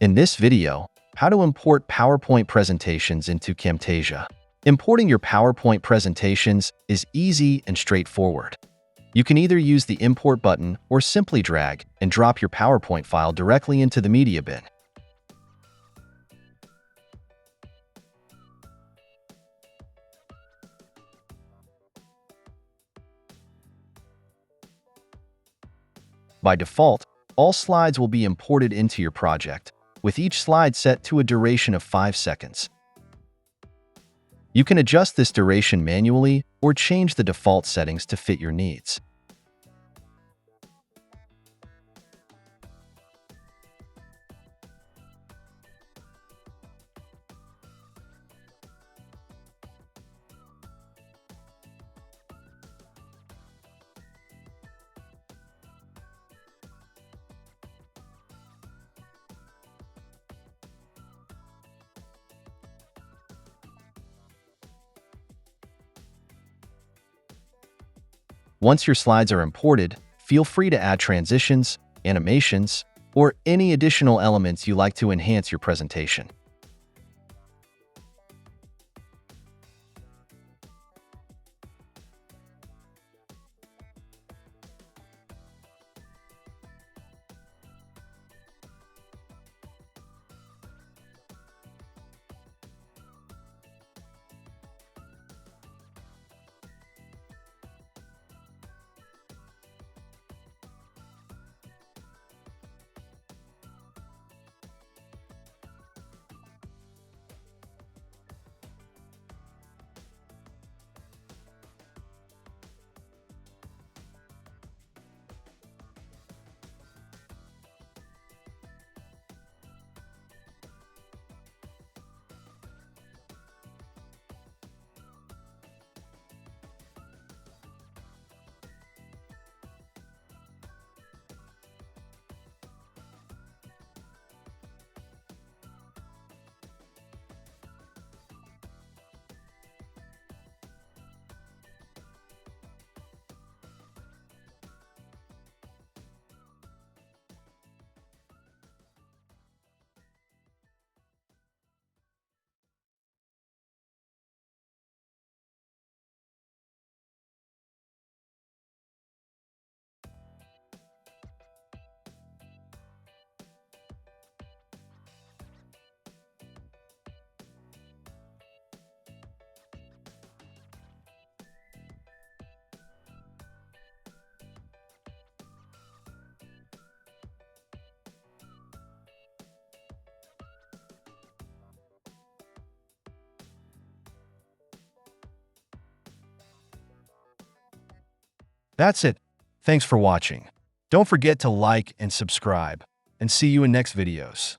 In this video, how to import PowerPoint presentations into Camtasia. Importing your PowerPoint presentations is easy and straightforward. You can either use the import button or simply drag and drop your PowerPoint file directly into the media bin. By default, all slides will be imported into your project, with each slide set to a duration of 5 seconds. You can adjust this duration manually or change the default settings to fit your needs. Once your slides are imported, feel free to add transitions, animations, or any additional elements you like to enhance your presentation. That's it. Thanks for watching. Don't forget to like and subscribe, and see you in next videos.